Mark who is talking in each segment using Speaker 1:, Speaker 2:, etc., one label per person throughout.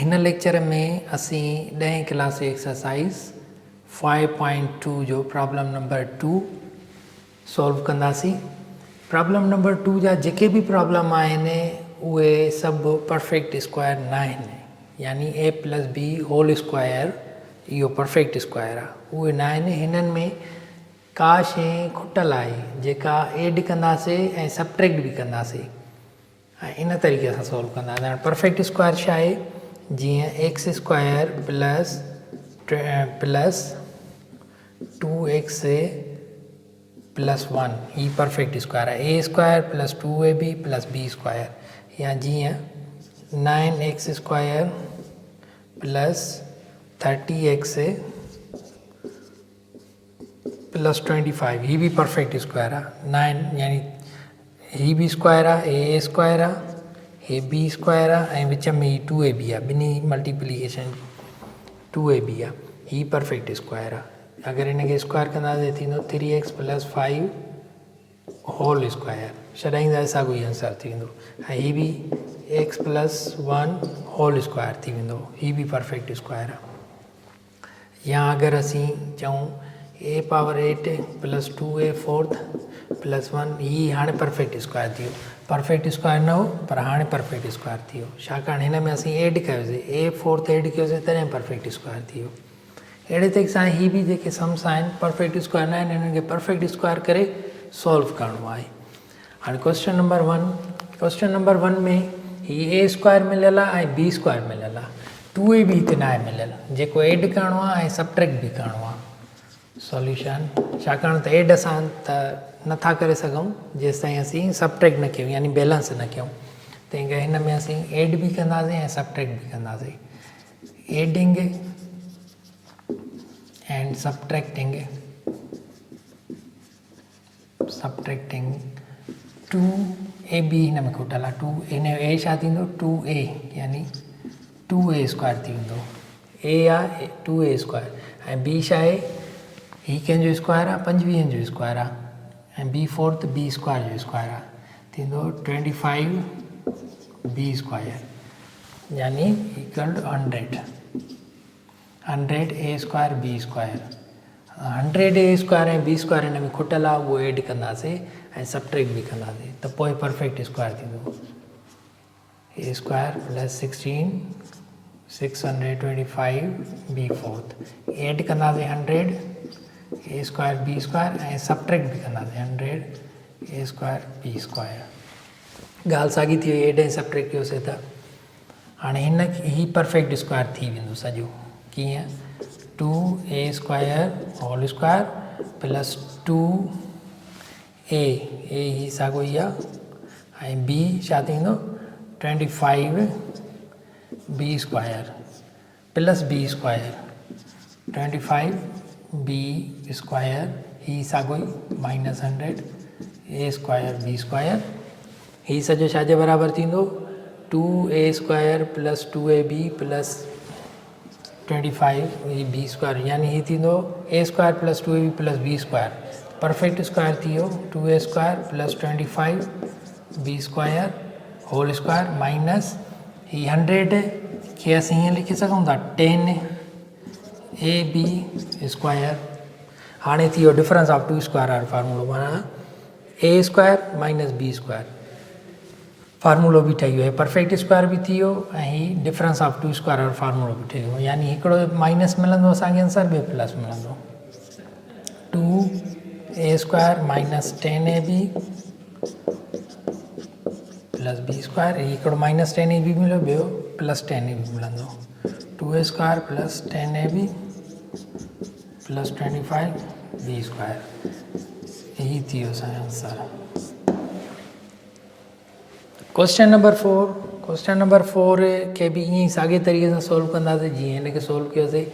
Speaker 1: इन लेक्चर में असी 10 क्लास एक्सरसाइज 5.2 जो प्रॉब्लम नंबर 2 सॉल्व कंदासी। प्रॉब्लम नंबर 2 जा जेके भी प्रॉब्लम आहिनि उहे सभु परफेक्ट स्क्वायर न आहिनि, यानी a plus B whole square इहो परफेक्ट स्क्वायर आहे, उहे न आहिनि। हिननि में का शइ खुटल आहे जेका एड कंदासीं ऐं सबट्रैक्ट बि कंदासीं, ऐं इन तरीक़े सां सॉल्व कंदासीं। परफेक्ट स्क्वायर छा आहे? जीअं x square plus 2x plus 1 ही परफेक्ट स्क्वायर आहे। A square plus 2ab plus B square, या जीअं 9x square plus 30x plus 25 ही भी परफेक्ट स्क्वायर आहे। 9 यानी ही भी स्क्वायर आहे, ए स्क्वायर आहे, हे बी स्क्वायर आहे, ऐं विच में ही 2ab आहे, ॿिन्ही मल्टीप्लिकेशन 2ab आहे, ही परफेक्ट स्क्वायर आहे। अगरि हिनखे स्क्वायर कंदासीं थींदो 3x प्लस 5 होल स्क्वायर, छॾाईंदासीं साॻियो ई आंसर थी वेंदो। ऐं ही बि x प्लस 1 होल स्क्वायर थी वेंदो, ही भी परफेक्ट स्क्वायर आहे। या अगरि असीं चऊं a power 8 plus 2a fourth plus 1, ही हाणे परफेक्ट स्क्वायर थी वियो। परफेक्ट स्क्वायर न हो पर हाणे परफेक्ट स्क्वायर थी वियो, छाकाणि हिन में असीं एड कयोसीं, a फोर्थ एड कयोसीं तॾहिं परफेक्ट स्क्वायर थी वियो। अहिड़े तरीक़े सां ही बि जेके सम्स आहिनि परफेक्ट स्क्वायर न आहिनि, हिननि खे परफेक्ट स्क्वायर करे सॉल्व करिणो आहे। हाणे क्वेश्चन नंबर 1 में ही a स्क्वायर मिलियल आहे ऐं b स्क्वायर मिलियल आहे, 2ab हिते न आहे मिलियल, जेको एड करिणो आहे ऐं सबट्रैक्ट बि करिणो आहे। सॉल्यूशन, छाकाणि त एड असां त नथा करे सघूं जेसि ताईं असीं सबट्रैक्ट न कयूं, यानी बैलेंस न कयूं। तंहिं करे हिन में असीं एड बि कंदासीं ऐं सबट्रैक्ट बि कंदासीं। एडिंग एंड सबट्रैक्टिंग 2ab हिन में खुटल आहे, 2 हिन जो a छा थींदो 2a, यानी 2a स्क्वायर थी वेंदो। a आहे 2a स्क्वायर, ऐं b छा आहे, ही कंहिंजो स्क्वायर आहे 25 जो स्क्वायर आहे, ऐं बी फोर्थ बी स्क्वायर जो स्क्वायर आहे, थींदो 25b स्क्वायर, यानी equal to 100 a square B square. 100 a square ऐं बी स्क्वायर हिन में खुटल आहे, उहो एड कंदासीं ऐं सबट्रैक्ट बि कंदासीं, त पोइ परफेक्ट स्क्वायर थींदो। a square plus 16 625 B fourth, add कंदासीं 100 a स्क्वायर बी स्क्वायर ऐं सबट्रैक्ट बि कंदासीं 100 a स्क्वायर बी स्क्वायर। ॻाल्हि साॻी थी वई, एड ऐं सबट्रैक्ट कयोसीं त हाणे ही परफेक्ट स्क्वायर थी वेंदो सॼो। कीअं? 2a square whole square plus 2a ही साॻियो ई आहे, ऐं b छा थींदो 25b square plus b square, 25b square ही साॻियो ई minus 100 a square B square. ही सॼो छाजे बराबरि थींदो 2a square plus 2ab plus 25b square, यानी ही थींदो a square plus 2ab plus b square. Perfect square थी वियो 2a square plus 25b square whole square minus ही 100 खे असीं हीअं लिखी सघूं था 10ab स्क्वायर। हाणे थी वियो डिफरेंस ऑफ 2 स्क्वायर वारो फार्मूलो, माना a square minus b square फार्मूलो बि ठही वियो, परफेक्ट स्क्वायर बि थी वियो ऐं ही डिफरेंस ऑफ 2 स्क्वायर वारो फार्मूलो बि ठही वियो, यानी हिकिड़ो माइनस मिलंदो असांखे आंसर, ॿियो प्लस मिलंदो। 2a square minus 10ab plus b square, हिकिड़ो माइनस 10ab मिलियो, ॿियो प्लस 10ab मिलंदो। 2a square plus 10ab plus 25b square, यही थी वियो असांजो आंसर। क्वेश्चन नंबर 4 खे बि ईअं ई साॻे तरीक़े सां सॉल्व कंदासीं जीअं हिनखे सॉल्व कयोसीं,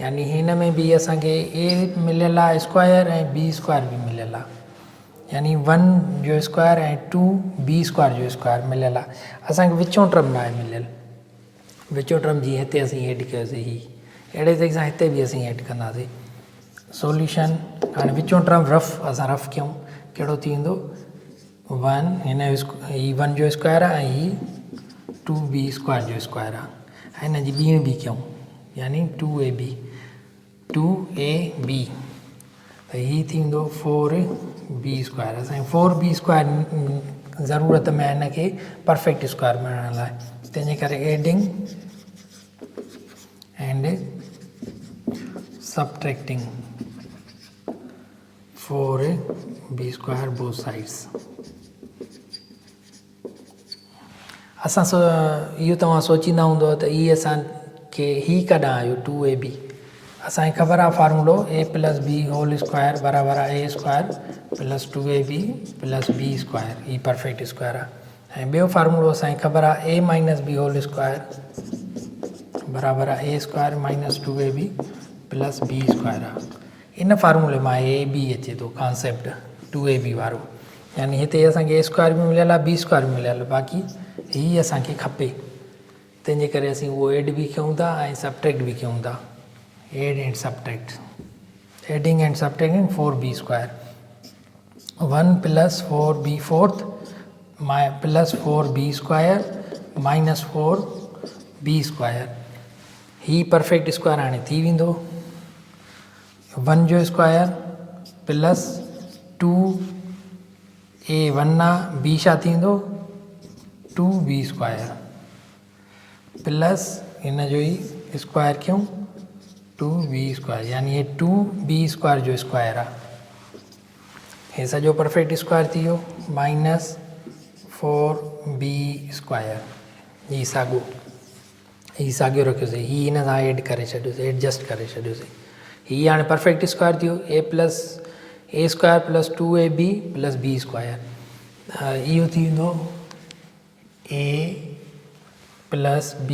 Speaker 1: यानी हिन में बि असांखे a मिलियल आहे स्क्वायर ऐं b स्क्वायर बि मिलियल आहे, यानी 1 जो स्क्वायर ऐं 2b स्क्वायर जो स्क्वायर मिलियल आहे। असांखे विचों टर्म न आहे मिलियल, विचों टर्म जीअं हिते असीं एड कयोसीं, ही अहिड़े तरीक़े सां हिते बि असीं एड कंदासीं। सॉल्यूशन, हाणे विचों टर्म असां रफ कयूं, कहिड़ो थी वेंदो 1 हिन जो ही 1 जो स्क्वायर आहे ऐं ही 2b स्क्वायर जो स्क्वायर आहे, हिन जी ॿीण बि कयूं यानी 2ab 2ab त हीअ थींदो 4b स्क्वायर। असांखे 4b स्क्वायर ज़रूरत में आहे हिन खे परफेक्ट स्क्वायर मिलण लाइ, तंहिंजे करे adding and subtracting 4b square both sides। असां इहो तव्हां सोचींदा हूंदव त इहे असांखे हीअ कॾहिं आयो 2ab। असांखे ख़बर आहे फार्मूलो a plus B whole square बराबरि आहे a square plus 2ab plus b square, हीअ परफेक्ट स्क्वायर आहे। ऐं ॿियो फार्मूलो असांखे ख़बर आहे a minus B whole square बराबरि आहे a square minus 2ab plus B square आहे। इन फार्मूले मां ए बी अचे थो कॉन्सेप्ट 2ab वारो, यानी हिते असांखे a स्क्वायर बि मिलियल आहे b स्क्वायर बि मिलियल आहे, बाक़ी हीअ असांखे खपे, तंहिंजे करे असीं उहो एड बि कयूं था ऐं सबट्रैक्ट बि कयूं था। Add and subtract adding and subtracting 4b square 1 plus 4b fourth plus 4b square minus 4b square, ही परफेक्ट स्क्वायर हाणे थी वेंदो। 1 जो स्क्वायर प्लस 2a 1 आहे, b छा थींदो 2b स्क्वायर प्लस हिन जो ई स्क्वायर कयूं 2b स्क्वायर, यानी ये 2b स्क्वायर जो स्क्वायर आहे, हे सॼो परफेक्ट स्क्वायर थी वियो माइनस 4b स्क्वायर। हीअ साॻियो रखियोसीं, हीअ हिन सां एड करे छॾियोसीं, एडजस्ट करे छॾियोसीं। हीअ हाणे परफेक्ट स्क्वायर थी वियो a square plus 2ab plus b square, इहो थी वेंदो a प्लस b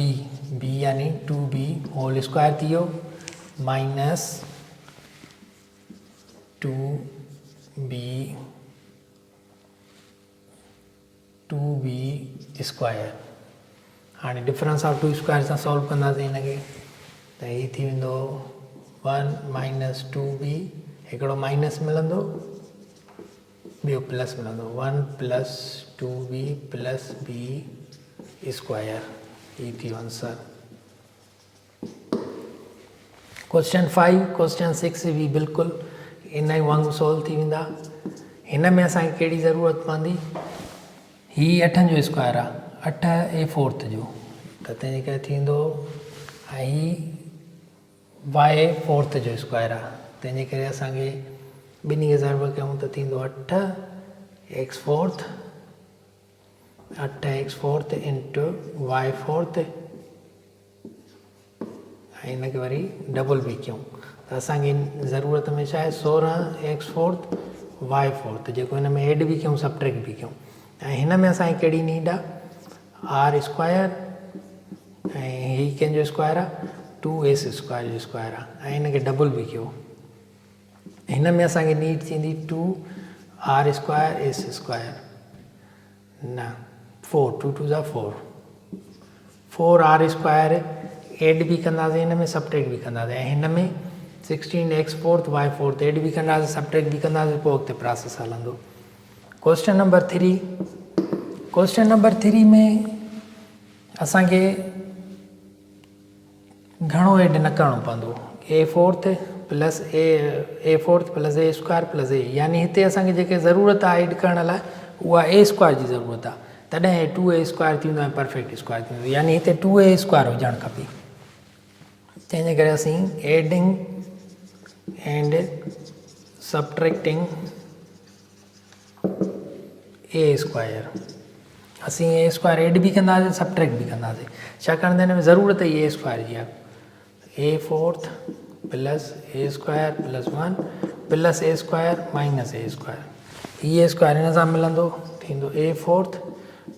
Speaker 1: यानी 2b होल स्क्वायर थी वियो माइनस 2b स्क्वायर। हाणे डिफरेंस ऑफ 2 स्क्वायर सां सॉल्व कंदासीं हिनखे, त हीअ थी वेंदो 1 माइनस 2b, हिकिड़ो माइनस मिलंदो ॿियो प्लस मिलंदो 1 plus 2b plus b square, हीअ थी वियो आंसर। क्वेश्चन 5 क्वेश्चन 6 बि बिल्कुलु इन ई वांगुरु सॉल्व थी वेंदा। हिन में असांखे कहिड़ी ज़रूरत पवंदी, हीअ 8 जो स्क्वायर आहे, 8a फोर्थ जो, त तंहिंजे करे थींदो ऐं हीअ y फोर्थ जो स्क्वायर आहे, तंहिंजे करे असांखे ॿिन्ही खे ज़रूरत कयूं त थींदो 8x fourth into y fourth, ऐं हिनखे वरी डबल बि कयूं त असांखे ज़रूरत में छा आहे 16x फोर्थ y फोर्थ, जेको हिन में एड बि कयूं सबट्रैक्ट बि कयूं। ऐं हिन में असांखे कहिड़ी नीड आहे r स्क्वायर, ऐं हीअ कंहिंजो स्क्वायर आहे 2s स्क्वायर जो स्क्वायर आहे, ऐं हिनखे डबल बि कयो। हिन में असांखे नीड थींदी 2r स्क्वायर s स्क्वायर न 4 2 2 जा 4r स्क्वायर एड बि कंदासीं, हिन में सबट्रैक्ट बि कंदासीं, ऐं हिन में 16x fourth y fourth add बि कंदासीं सबट्रैक्ट बि कंदासीं, पोइ अॻिते प्रोसेस हलंदो। क्वेश्चन नंबर 3, क्वेश्चन नंबर 3 में असांखे घणो एड न करिणो पवंदो, a fourth plus a fourth plus a square plus a, यानी हिते असांखे जेके ज़रूरत आहे एड करण लाइ उहा a स्क्वायर जी ज़रूरत आहे, तॾहिं हे 2a स्क्वायर थींदो ऐं परफेक्ट स्क्वायर थींदो, यानी हिते 2a स्क्वायर हुजणु खपे। तंहिंजे करे असीं adding and subtracting a square, असीं a स्क्वायर एड बि कंदासीं सबट्रैक्ट बि कंदासीं, छाकाणि त हिन में ज़रूरत ई a स्क्वायर जी आहे। a fourth plus a square plus 1 plus a square minus a square, हीअ स्क्वायर हिन सां मिलंदो थींदो a fourth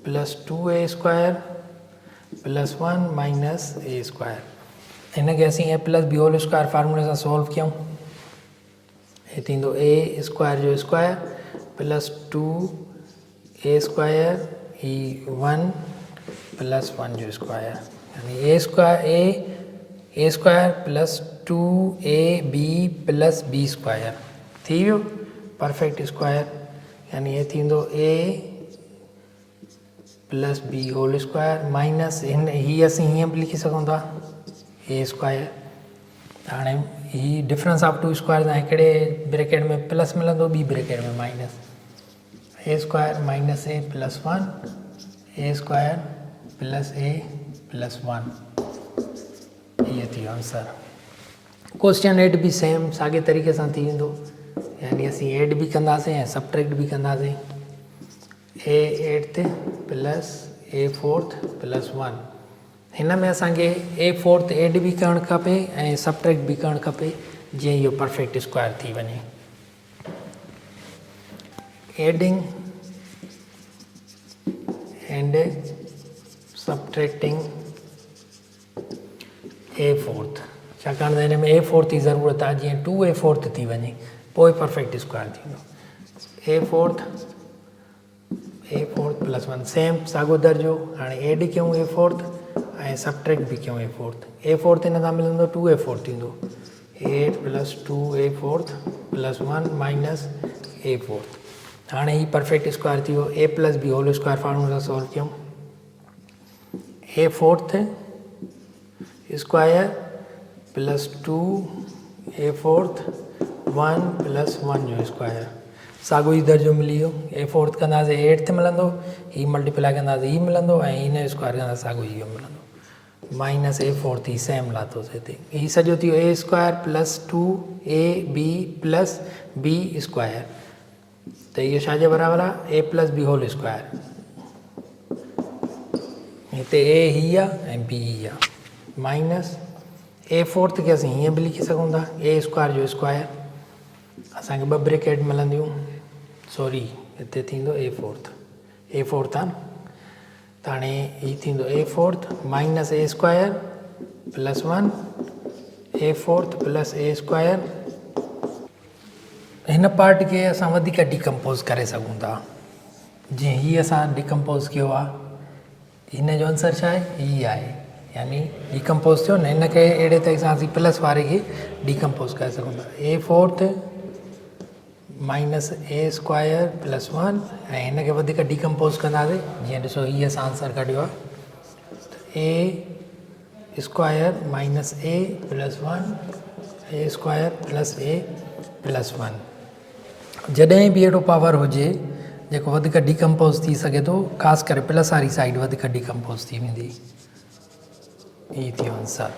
Speaker 1: plus 2a square plus 1 minus a square. हिनखे असीं a plus b whole square फार्मूले सां सॉल्व कयूं, हे थींदो a स्क्वायर जो स्क्वायर प्लस 2a स्क्वायर ही 1 प्लस 1 जो स्क्वायर, यानी a square plus 2ab plus b square थी वियो परफेक्ट स्क्वायर, यानी ये थींदो a plus B whole square minus हिन ही असीं हीअं बि लिखी सघूं था ए स्क्वायर। हाणे ही डिफरेंस ऑफ टू स्क्वायर तव्हां हिकिड़े ब्रैकेट में प्लस मिलंदो, ॿी ब्रैकेट में माइनस। ए स्क्वायर माइनस ए प्लस 1 ए स्क्वायर प्लस ए प्लस 1 ये थी आंसर। क्वेश्चन एड भी सेम साॻे तरीक़े सां थी वेंदो, यानी असीं एड भी कंदासीं ऐं सब्ट्रैक्ट भी कंदासीं। ए एट प्लस ए फोर्थ प्लस 1 हिन में असांखे ए फोर्थ एड भी करणु खपे ऐं सब्ट्रैक्ट भी करणु खपे जीअं इहो परफेक्ट स्क्वायर थी वञे। Adding and subtracting A fourth, छाकाणि त हिन में ए फोर्थ जी ज़रूरत आहे, जीअं 2a फोर्थ थी वञे पोइ परफेक्ट स्क्वायर थींदो। ए फोर्थ प्लस 1 सेम साॻियो दर्जो। हाणे एड कयूं ए फोर्थ ऐं सब्ट्रैक्ट भी कयूं ए फोर्थ। ए फोर्थ हिन सां मिलंदो 2a फोर्थ थींदो, 8 plus 2a fourth plus 1 minus A fourth. हाणे ही परफेक्ट स्क्वायर थी वियो। A plus B whole square formula solve कयूं। A fourth square plus 2 A fourth 1 plus 1 जो स्क्वायर, साॻियो ई दर्जो मिली वियो। ए फोर्थ कंदासीं 8 मिलंदो, ही मल्टीप्लाई कंदासीं ही मिलंदो ऐं हिन स्क्वायर कंदासीं साॻियो इहो मिलंदो माइनस ए फोर्थ ही सेम लाथोसीं हिते। ही सॼो थी वियो A square plus 2 A B plus B square, त इहो छाजे बराबरि आहे, A plus B whole square. हिते ए ही आहे ऐं बी ही आहे माइनस ए फोर्थ खे असीं हीअं बि लिखी सघूं था, ए स्क्वायर जो स्क्वायर। असांखे ॿ ब्रैकेट मिलंदियूं, सॉरी हिते थींदो ए फोर्थ आहे न, त हाणे हीअ थींदो ए फोर्थ माइनस ए स्क्वायर प्लस 1 ए फोर्थ प्लस ए स्क्वायर। हिन पार्ट खे असां वधीक डिकम्पोज़ करे सघूं था, जीअं हीअ असां डिकम्पोज़ कयो आहे, हिन जो आंसर छा आहे, ही आहे, यानी डिकम्पोज़ थियो न। हिन खे अहिड़े तरीक़े सां असीं प्लस वारे खे डिकम्पोज़ करे सघूं था। ए फोर्थ माइनस ए स्क्वायर प्लस 1 ऐं हिन खे वधीक डिकम्पोज़ कंदासीं, जीअं ॾिसो हीअ असां आंसर कढियो आहे A square minus A plus 1 A square plus A plus 1। जॾहिं बि अहिड़ो पावर हुजे जेको वधीक डिकम्पोज़ थी सघे थो, ख़ासि करे प्लस वारी साइड वधीक डिकम्पोज़ थी वेंदी। ही थियो आंसर।